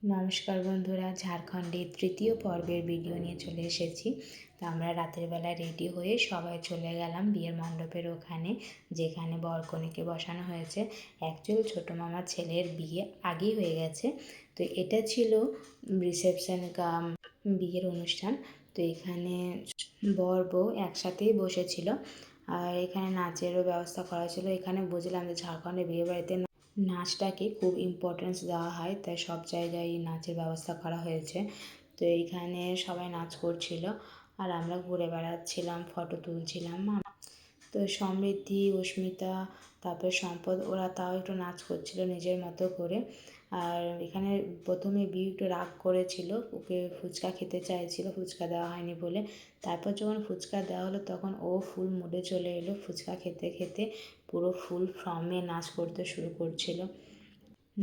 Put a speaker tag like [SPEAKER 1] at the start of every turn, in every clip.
[SPEAKER 1] নমস্কার বন্ধুরা, ঝাড়খণ্ডের তৃতীয় পর্বের ভিডিও নিয়ে চলে এসেছি। তো আমরা রাতের বেলা রেডি হয়ে সবাই চলে গেলাম বিয়ের মণ্ডপের ওখানে, যেখানে বরকনেকে বসানো হয়েছে। অ্যাকচুয়াল ছোটো মামার ছেলের বিয়ে আগেই হয়ে গেছে, তো এটা ছিল রিসেপশন কাম বিয়ের অনুষ্ঠান। তো এখানে বর বউ একসাথেই বসেছিল, আর এখানে নাচেরও ব্যবস্থা করা ছিল। এখানে বুঝলাম যে ঝাড়খণ্ডের বিয়ে বাড়িতে নাচটাকে খুব ইম্পর্টেন্স দেওয়া হয়, তাই সব জায়গায় নাচের ব্যবস্থা করা হয়েছে। তো এইখানে সবাই নাচ করছিল আর আমরা ঘুরে বেড়াচ্ছিলাম, ফটো তুলছিলাম। তো সমৃদ্ধি, অস্মিতা, তারপরে সম্পদ, ওরা তাও একটু নাচ করছিল নিজের মতো করে। আর এখানে প্রথমে বিউ একটু রাগ করেছিল, ওকে ফুচকা খেতে চাইছিল, ফুচকা দেওয়া হয়নি বলে। তারপর যখন ফুচকা দেওয়া হলো তখন ও ফুল মুডে চলে এলো, ফুচকা খেতে খেতে পুরো ফুল ফর্মে নাচ করতে শুরু করছিল।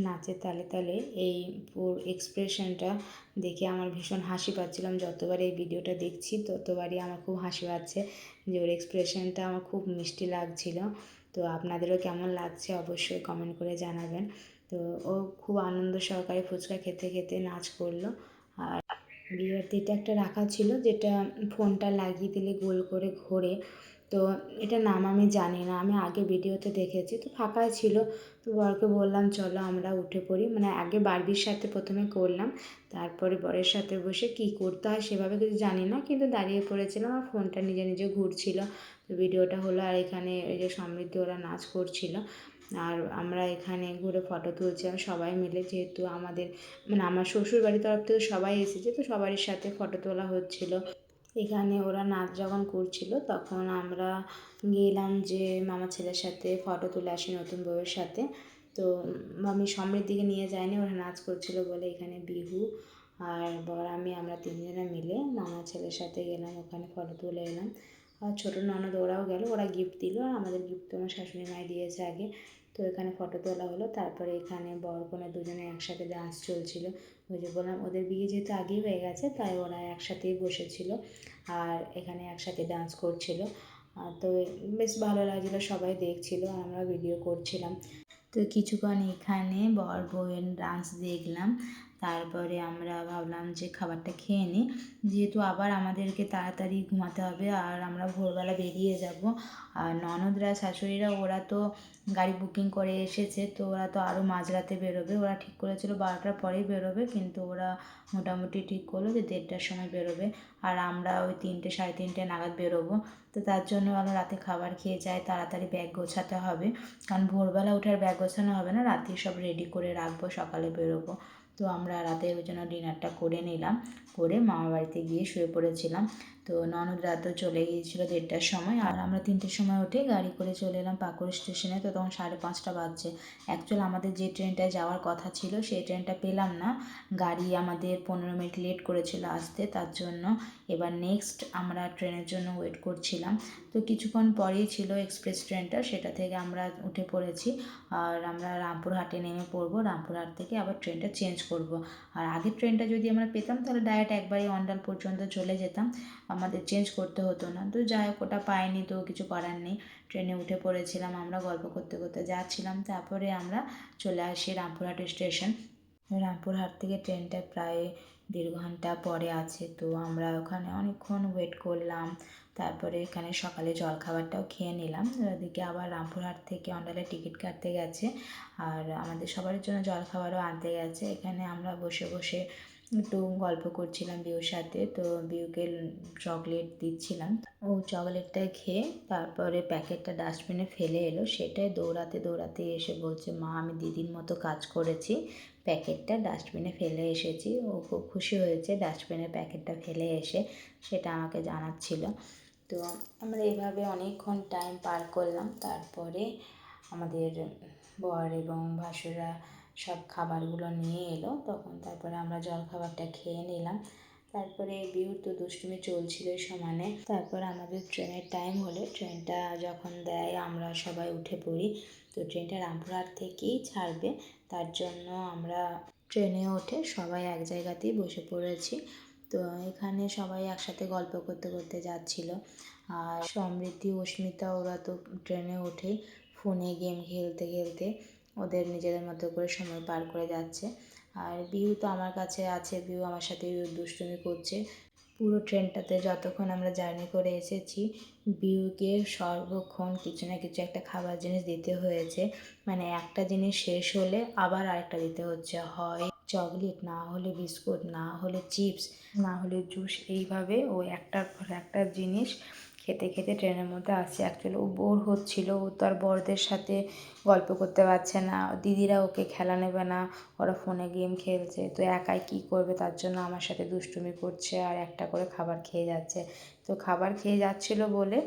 [SPEAKER 1] নাচের তালে তালে এই পুরো এক্সপ্রেশনটা দেখে আমার ভীষণ হাসি পাচ্ছিলাম। যতবার এই ভিডিওটা দেখছি ততবারই আমার খুব হাসি পাচ্ছে, যে ওর এক্সপ্রেশনটা আমার খুব মিষ্টি লাগছিল। তো আপনাদেরও কেমন লাগছে অবশ্যই কমেন্ট করে জানাবেন। তো ও খুব আনন্দ সহকারে ফুচকা খেতে খেতে নাচ করলো। আর বিয়েবাড়িতে একটা রাখা ছিল, যেটা ফোনটা লাগিয়ে দিলে গোল করে ঘোরে। তো এটার নাম আমি জানি না, আমি আগে ভিডিওতে দেখেছি, তো ফাঁকাই ছিল। তো বরকে বললাম চলো আমরা উঠে পড়ি, মানে আগে বারবির সাথে প্রথমে করলাম, তারপরে বরের সাথে বসে কি করতে হয় সেভাবে কিছু জানি না, কিন্তু দাঁড়িয়ে পড়েছিলাম আর ফোনটা নিজে নিজে ঘুরছিল। তো ভিডিওটা হলো, আর এখানে এই যে সমৃদ্ধি ওরা নাচ করছিল, আর আমরা এখানে ঘুরে ফটো তুলছিলাম সবাই মিলে, যেহেতু আমাদের মানে আমার শ্বশুর বাড়ির তরফ থেকে সবাই এসেছে, তো সবারই সাথে ফটো তোলা হচ্ছিল। এখানে ওরা নাচ যখন করছিল তখন আমরা গেলাম যে মামা ছেলের সাথে ফটো তুলে আসি নতুন বউয়ের সাথে। তো আমি সমৃদ্ধিকে নিয়ে যাইনি, ওরা নাচ করছিল বলে। এখানে বিহু আর বর আমরা তিনজনে মিলে মামা ছেলের সাথে গেলাম, ওখানে ফটো তুলে এলাম। আর ছোটো ননদ ওরাও গেল, ওরা গিফট দিল, আর আমাদের গিফট আমার শাশুড়ি মাই দিয়েছে আগে। তো এখানে ফটো তোলা হলো, তারপরে এখানে বর কনে দুজনে একসাথে ডান্স চলছিল। ওই যে বললাম ওদের বিয়ে যেহেতু আগেই হয়ে গেছে, তাই ওরা একসাথেই বসেছিল আর এখানে একসাথে ডান্স করছিল। তো বেশ ভালো লাগছিলো, সবাই দেখছিল আর আমরা ভিডিও করছিলাম। তো কিছুক্ষণ এখানে বর বউয়ের ডান্স দেখলাম, তারপরে আমরা ভাবলাম যে খাবারটা খেয়ে নিই, যেহেতু আবার আমাদেরকে তাড়াতাড়ি ঘুমাতে হবে আর আমরা ভোরবেলা বেরিয়ে যাব। আর ননদরা শাশুড়িরা ওরা তো গাড়ি বুকিং করে এসেছে, তো ওরা তো আরও মাঝরাতে বেরোবে। ওরা ঠিক করেছিল 12টার পরেই বেরোবে, কিন্তু ওরা মোটামুটি ঠিক করলো যে 1:30টার সময় বেরোবে, আর আমরা ওই 3টে সাড়ে 3টে নাগাদ বেরোবো। তো তার জন্য আমরা রাতে খাবার খেয়ে যাই, তাড়াতাড়ি ব্যাগ গোছাতে হবে, কারণ ভোরবেলা উঠে আর ব্যাগ গোছানো হবে না, রাতেই সব রেডি করে রাখবো, সকালে বেরোবো। তো আমরা রাতে ওই জন্য ডিনারটা করে নিলাম, করে মামা বাড়িতে গিয়ে শুয়ে পড়েছিলাম। তো ননদ রাতেও চলে গিয়েছিলো 1:30টার সময়, আর আমরা 3টের সময় উঠে গাড়ি করে চলে এলাম পাকুড় স্টেশনে। তো তখন 5:30 বাজছে। অ্যাকচুয়াল আমাদের যে ট্রেনটায় যাওয়ার কথা ছিল সেই ট্রেনটা পেলাম না, গাড়ি আমাদের 15 মিনিট লেট করেছিল আসতে, তার জন্য এবার নেক্সট আমরা ট্রেনের জন্য ওয়েট করছিলাম। তো কিছুক্ষণ পরেই ছিল এক্সপ্রেস ট্রেনটা, সেটা থেকে আমরা উঠে পড়েছি। আর আমরা রামপুরহাটে নেমে পড়বো, রামপুরহাট থেকে আবার ট্রেনটা চেঞ্জ করব। আর আগের ট্রেনটা যদি আমরা পেতাম তাহলে ডাইরেক্ট একবারই অন্ডাল পর্যন্ত চলে যেতাম, আমাদের চেঞ্জ করতে হতো না। তো যাই হোক, ওটা পাইনি, তো কিছু করার নেই। ট্রেনে উঠে পড়েছিলাম, আমরা গল্প করতে করতে যাচ্ছিলাম। তারপরে আমরা চলে আসি রামপুরহাট স্টেশন। রামপুরহাট থেকে ট্রেনটা প্রায় 1.5 ঘন্টা পরে আছে। তো আমরা ওখানে অনেকক্ষণ ওয়েট করলাম, তারপরে এখানে সকালে জলখাবারটাও খেয়ে নিলাম। ওদিকে আবার রামপুরহাট থেকে অন্ডালে টিকিট কাটতে গেছে, আর আমাদের সবার জন্য জলখাবারও আনতে গেছে। এখানে আমরা বসে বসে একটু গল্প করছিলাম বিউর সাথে। তো বিউকে চকলেট দিচ্ছিলাম, ও চকলেটটা খেয়ে তারপরে প্যাকেটটা ডাস্টবিনে ফেলে এলো। সেটাই দৌড়াতে দৌড়াতে এসে বলছে, মা আমি দিদির মতো কাজ করেছি, প্যাকেটটা ডাস্টবিনে ফেলে এসেছি। ও খুব খুশি হয়েছে ডাস্টবিনে প্যাকেটটা ফেলে এসে, সেটা আমাকে জানাচ্ছিল। তো আমরা এইভাবে অনেকক্ষণ টাইম পার করলাম। তারপরে আমাদের বর এবং ভাসুররা সব খাবারগুলো নিয়ে এলো, তখন তারপরে আমরা জলখাবারটা খেয়ে নিলাম। তারপরে বিউ তো দুষ্টুমি চলছিল সমানে। তারপর আমাদের ট্রেনের টাইম হলে, ট্রেনটা যখন দেয় আমরা সবাই উঠে পড়ি। তো ট্রেনটা রামপুরহাট থেকেই ছাড়বে, তার জন্য আমরা ট্রেনে উঠে সবাই এক জায়গাতেই বসে পড়েছি। তো এখানে সবাই একসাথে গল্প করতে করতে যাচ্ছিল। আর সমৃদ্ধি, অস্মিতা ওরা তো ট্রেনে উঠেই ফোনে গেম খেলতে খেলতে ওদের নিজেদের মতো করে সময় পার করে যাচ্ছে। আর বিউ তো আমার কাছে আছে, বিউ আমার সাথে দুষ্টুমি করছে। পুরো ট্রেনটাতে যতক্ষণ আমরা জার্নি করে এসেছি বিউকে সর্বক্ষণ কিছু না কিছু একটা খাবার জিনিস দিতে হয়েছে। মানে একটা জিনিস শেষ হলে আবার আরেকটা দিতে হচ্ছে, হয় চকলেট, না হলে বিস্কুট, না হলে চিপস, না হলে জুস। এইভাবে ও একটার পর একটা জিনিস খেতে খেতে ট্রেনের মধ্যে আসছে। অ্যাকচুয়ালি ও বোর হচ্ছিলো, ও তো আর বড়দের সাথে গল্প করতে পারছে না, দিদিরা ওকে খেলা নেবে না, ওরা ফোনে গেম খেলছে, তো একাই কী করবে, তার জন্য আমার সাথে দুষ্টুমি করছে আর একটা করে খাবার খেয়ে যাচ্ছে। তো খাবার খেয়ে যাচ্ছিলো বলে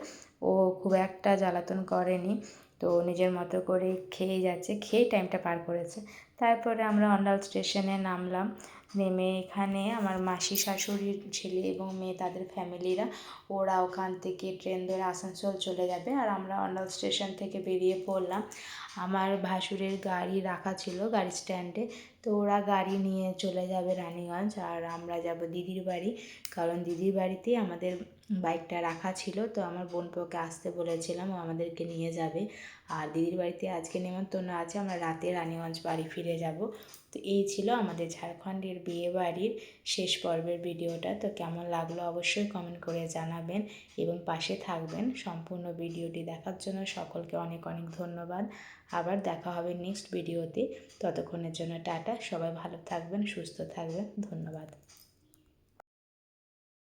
[SPEAKER 1] ও খুব একটা জ্বালাতন করেনি, তো নিজের মতো করে খেয়ে যাচ্ছে, খেয়ে টাইমটা পার করেছে। তারপরে আমরা অন্ডাল স্টেশনে নামলাম। নেমে এখানে আমার মাসি শাশুড়ির ছেলে এবং মেয়ে, তাদের ফ্যামিলিরা, ওরা ওখান থেকে ট্রেন ধরে আসানসোল চলে যাবে আর আমরা অন্ডাল স্টেশন থেকে বেরিয়ে পড়লাম। আমার ভাসুরের গাড়ি রাখা ছিল গাড়ি স্ট্যান্ডে, তো ওরা গাড়ি নিয়ে চলে যাবে রানীগঞ্জ আর আমরা যাব দিদির বাড়ি, কারণ দিদির বাড়িতেই আমাদের বাইকটা রাখা ছিল। তো আমার বোনপোকে আসতে বলেছিলাম, ও আমাদেরকে নিয়ে যাবে। আর দিদির বাড়িতে আজকে নেমন্তন্ন আছে, আমরা রাতে রানীগঞ্জ বাড়ি ফিরে যাব। তো এই ছিল আমাদের ঝাড়খণ্ডের বিয়ে বাড়ির শেষ পর্বের ভিডিওটা। তো কেমন লাগলো অবশ্যই কমেন্ট করে জানাবেন এবং পাশে থাকবেন। সম্পূর্ণ ভিডিওটি দেখার জন্য সকলকে অনেক অনেক ধন্যবাদ। আবার দেখা হবে নেক্সট ভিডিওতে। ততক্ষণের জন্য টাটা, সবাই ভালো থাকবেন, সুস্থ থাকবেন, ধন্যবাদ।